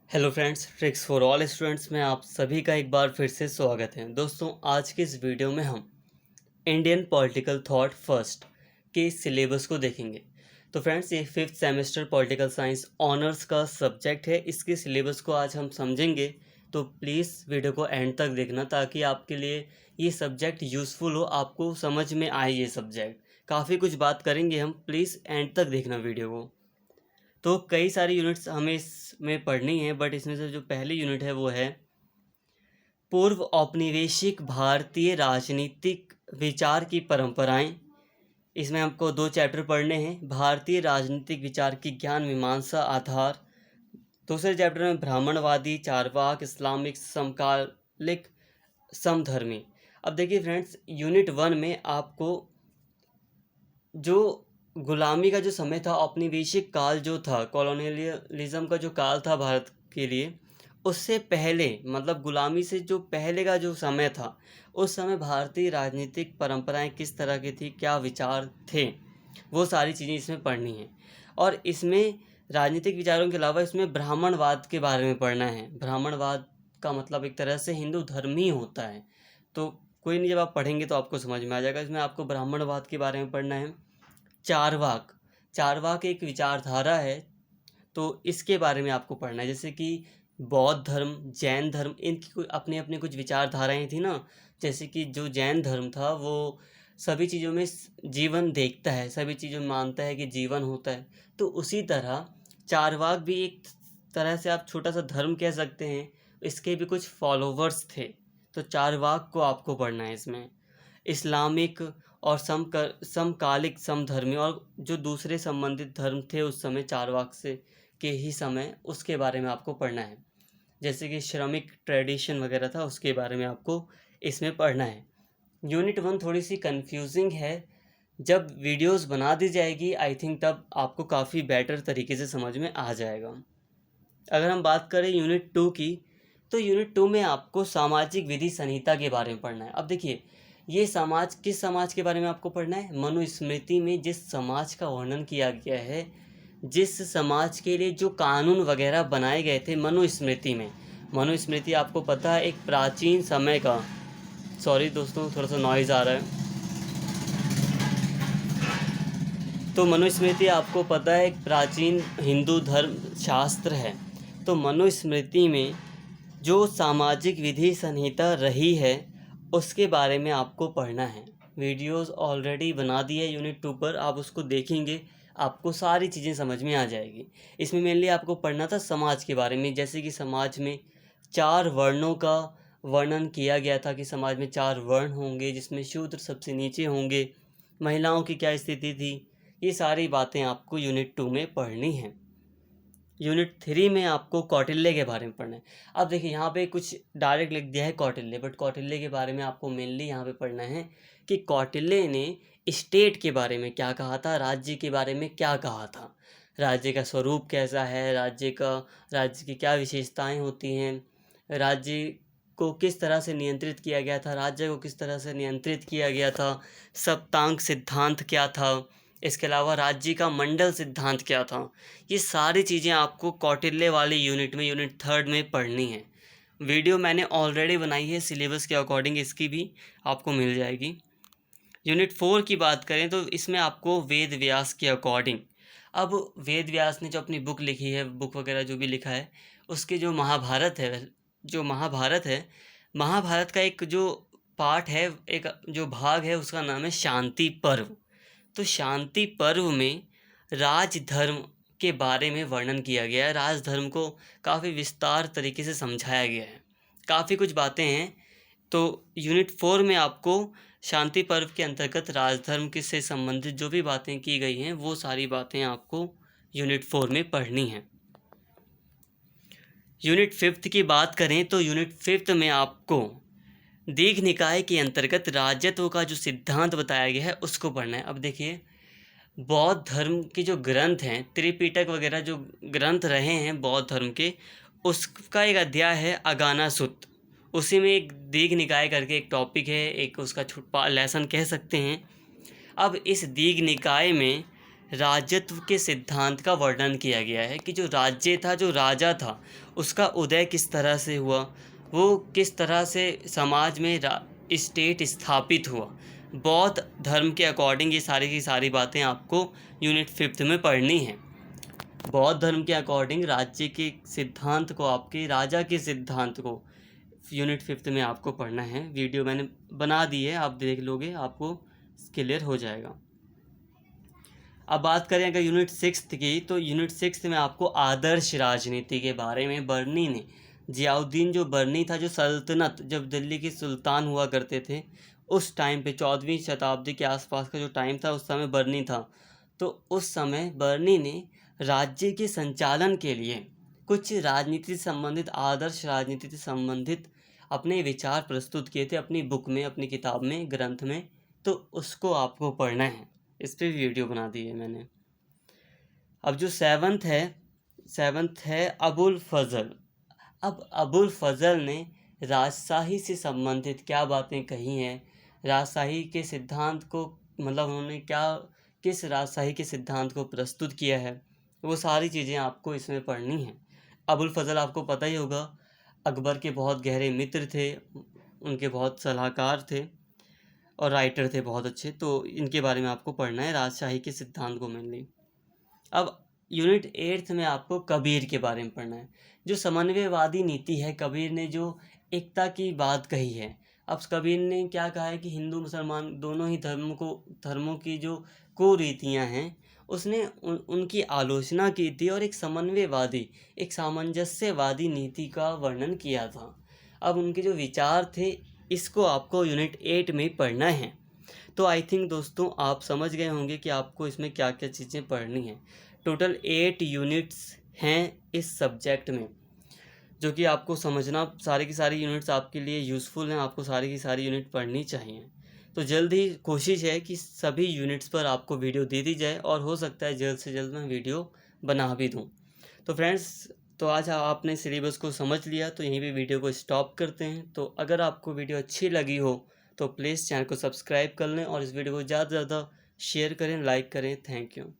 Hello friends, tricks for all students में आप सभी का एक बार फिर से स्वागत है। दोस्तों, आज के इस वीडियो में हम इंडियन पॉलिटिकल थॉट फर्स्ट के सिलेबस को देखेंगे। तो फ्रेंड्स, ये fifth semester political science honours का सब्जेक्ट है। इसके सिलेबस को आज हम समझेंगे, तो प्लीज़ वीडियो को एंड तक देखना ताकि आपके लिए ये सब्जेक्ट यूज़फुल हो, आपको समझ में आए। ये सब्जेक्ट काफ़ी कुछ बात करेंगे हम, प्लीज़ एंड तक देखना वीडियो को। तो कई सारी यूनिट्स हमें इसमें पढ़नी है, बट इसमें से जो पहली यूनिट है वो है पूर्व औपनिवेशिक भारतीय राजनीतिक विचार की परंपराएं। इसमें हमको 2 चैप्टर पढ़ने हैं। भारतीय राजनीतिक विचार की ज्ञान मीमांसा आधार। दूसरे चैप्टर में ब्राह्मणवादी, चारवाक, इस्लामिक, समकालिक, समधर्मी। अब देखिए फ्रेंड्स, यूनिट 1 में आपको जो गुलामी का जो समय था, औपनिवेशिक काल जो था, कॉलोनियलिज्म का जो काल था भारत के लिए, उससे पहले मतलब गुलामी से जो पहले का जो समय था, उस समय भारतीय राजनीतिक परंपराएं किस तरह की थी, क्या विचार थे, वो सारी चीज़ें इसमें पढ़नी है। और इसमें राजनीतिक विचारों के अलावा इसमें ब्राह्मणवाद के बारे में पढ़ना है। ब्राह्मणवाद का मतलब एक तरह से हिंदू धर्म ही होता है। तो कोई नहीं, जब आप पढ़ेंगे तो आपको समझ में आ जाएगा। इसमें आपको ब्राह्मणवाद के बारे में पढ़ना है। चारवाक, चारवाक एक विचारधारा है, तो इसके बारे में आपको पढ़ना है। जैसे कि बौद्ध धर्म, जैन धर्म, इनकी कोई अपनी अपनी कुछ विचारधाराएं थी ना। जैसे कि जो जैन धर्म था वो सभी चीज़ों में जीवन देखता है, सभी चीज़ों में मानता है कि जीवन होता है। तो उसी तरह चारवाक भी एक तरह से आप छोटा सा धर्म कह सकते हैं। इसके भी कुछ फॉलोवर्स थे, तो चारवाक को आपको पढ़ना है इसमें। इस्लामिक और समकालिक समधर्मी, और जो दूसरे संबंधित धर्म थे उस समय चारवाक से के ही समय, उसके बारे में आपको पढ़ना है। जैसे कि श्रमिक ट्रेडिशन वगैरह था, उसके बारे में आपको इसमें पढ़ना है। यूनिट 1 थोड़ी सी कंफ्यूजिंग है। जब वीडियोस बना दी जाएगी आई थिंक तब आपको काफ़ी बेटर तरीके से समझ में आ जाएगा। अगर हम बात करें यूनिट 2 की, तो यूनिट 2 में आपको सामाजिक विधि संहिता के बारे में पढ़ना है। अब देखिए, ये समाज किस समाज के बारे में आपको पढ़ना है? मनुस्मृति में जिस समाज का वर्णन किया गया है, जिस समाज के लिए जो कानून वगैरह बनाए गए थे मनुस्मृति में। मनुस्मृति आपको पता है एक प्राचीन समय का, सॉरी दोस्तों थोड़ा सा नॉइज़ आ रहा है। तो मनुस्मृति आपको पता है एक प्राचीन हिंदू धर्म शास्त्र है। तो मनुस्मृति में जो सामाजिक विधि संहिता रही है उसके बारे में आपको पढ़ना है। वीडियोस ऑलरेडी बना दी है यूनिट 2 पर, आप उसको देखेंगे, आपको सारी चीज़ें समझ में आ जाएगी। इसमें मेनली आपको पढ़ना था समाज के बारे में। जैसे कि समाज में 4 वर्णों का वर्णन किया गया था कि समाज में 4 वर्ण होंगे, जिसमें शूद्र सबसे नीचे होंगे, महिलाओं की क्या स्थिति थी। ये सारी बातें आपको यूनिट 2 में पढ़नी हैं। यूनिट 3 में आपको कौटिल्य के बारे में पढ़ना है। अब देखिए, यहाँ पे कुछ डायरेक्ट लिख दिया है कौटिल्य, बट कौटिल्य के बारे में आपको मेनली यहाँ पे पढ़ना है कि कौटिल्य ने स्टेट के बारे में क्या कहा था, राज्य के बारे में क्या कहा था, राज्य का स्वरूप कैसा है, राज्य की क्या विशेषताएं होती हैं, राज्य को किस तरह से नियंत्रित किया गया था, राज्य को किस तरह से नियंत्रित किया गया था, सप्तांग सिद्धांत क्या था, इसके अलावा राज्य का मंडल सिद्धांत क्या था। ये सारी चीज़ें आपको कौटिल्य वाली यूनिट में, यूनिट 3 में पढ़नी है। वीडियो मैंने ऑलरेडी बनाई है सिलेबस के अकॉर्डिंग, इसकी भी आपको मिल जाएगी। यूनिट 4 की बात करें तो इसमें आपको वेद व्यास के अकॉर्डिंग, अब वेद व्यास ने जो अपनी बुक लिखी है, बुक वगैरह जो भी लिखा है, उसके जो महाभारत है, महाभारत का एक जो पार्ट है, एक जो भाग है, उसका नाम है शांति पर्व। तो शांति पर्व में राजधर्म के बारे में वर्णन किया गया है। राजधर्म को काफ़ी विस्तार तरीके से समझाया गया है, काफ़ी कुछ बातें हैं। तो यूनिट 4 में आपको शांति पर्व के अंतर्गत राजधर्म के से संबंधित जो भी बातें की गई हैं, वो सारी बातें आपको यूनिट 4 में पढ़नी हैं। यूनिट 5 की बात करें तो यूनिट 5 में आपको दीघ निकाय के अंतर्गत राजत्व का जो सिद्धांत बताया गया है उसको पढ़ना है। अब देखिए, बौद्ध धर्म के जो ग्रंथ हैं, त्रिपिटक वगैरह जो ग्रंथ रहे हैं बौद्ध धर्म के, उसका एक अध्याय है अगाना सुत्त। उसी में एक दीघ निकाय करके एक टॉपिक है, एक उसका छोटा लेसन कह सकते हैं। अब इस दीघ निकाय में राजत्व के सिद्धांत का वर्णन किया गया है कि जो राज्य था, जो राजा था, उसका उदय किस तरह से हुआ, वो किस तरह से समाज में स्टेट स्थापित हुआ। बौद्ध धर्म के अकॉर्डिंग ये सारी की सारी बातें आपको यूनिट 5th में पढ़नी है। बौद्ध धर्म के अकॉर्डिंग राज्य के सिद्धांत को, आपके राजा के सिद्धांत को यूनिट 5th में आपको पढ़ना है। वीडियो मैंने बना दी है, आप देख लोगे, आपको क्लियर हो जाएगा। अब बात करें अगर यूनिट 6th की, तो यूनिट 6th में आपको आदर्श राजनीति के बारे में बर्नी ने, जियाउद्दीन जो बर्नी था, जो सल्तनत, जब दिल्ली के सुल्तान हुआ करते थे उस टाइम पे 14वीं शताब्दी के आसपास का जो टाइम था, उस समय बर्नी था। तो उस समय बर्नी ने राज्य के संचालन के लिए कुछ राजनीति से संबंधित, आदर्श राजनीति से संबंधित अपने विचार प्रस्तुत किए थे अपनी बुक में, अपनी किताब में, ग्रंथ में। तो उसको आपको पढ़ना है, इस पर वीडियो बना दी है मैंने। अब जो 7th है अबुल फजल। अब अबुल फजल ने राजशाही से संबंधित क्या बातें कही हैं, राजशाही के सिद्धांत को, मतलब उन्होंने क्या, किस राजशाही के सिद्धांत को प्रस्तुत किया है, वो सारी चीज़ें आपको इसमें पढ़नी हैं। अबुल फजल आपको पता ही होगा, अकबर के बहुत गहरे मित्र थे, उनके बहुत सलाहकार थे और राइटर थे बहुत अच्छे। तो इनके बारे में आपको पढ़ना है, राजशाही के सिद्धांत को मेनली। अब यूनिट 8th में आपको कबीर के बारे में पढ़ना है। जो समन्वयवादी नीति है, कबीर ने जो एकता की बात कही है। अब कबीर ने क्या कहा है कि हिंदू मुसलमान दोनों ही धर्मों की जो कुरीतियाँ हैं, उसने उनकी आलोचना की थी और एक समन्वयवादी, एक सामंजस्यवादी नीति का वर्णन किया था। अब उनके जो विचार थे, इसको आपको यूनिट 8 में पढ़ना है। तो आई थिंक दोस्तों आप समझ गए होंगे कि आपको इसमें क्या क्या चीज़ें पढ़नी हैं। टोटल 8 यूनिट्स हैं इस सब्जेक्ट में, जो कि आपको समझना, सारी की सारी यूनिट्स आपके लिए यूज़फुल हैं, आपको सारी की सारी यूनिट पढ़नी चाहिए। तो जल्द ही कोशिश है कि सभी यूनिट्स पर आपको वीडियो दे दी जाए, और हो सकता है जल्द से जल्द मैं वीडियो बना भी दूँ। तो फ्रेंड्स, तो आज आपने सिलेबस को समझ लिया, तो यहीं पे वीडियो को स्टॉप करते हैं। तो अगर आपको वीडियो अच्छी लगी हो तो प्लीज़ चैनल को सब्सक्राइब कर लें और इस वीडियो को ज़्यादा से ज़्यादा शेयर करें, लाइक करें। Thank you.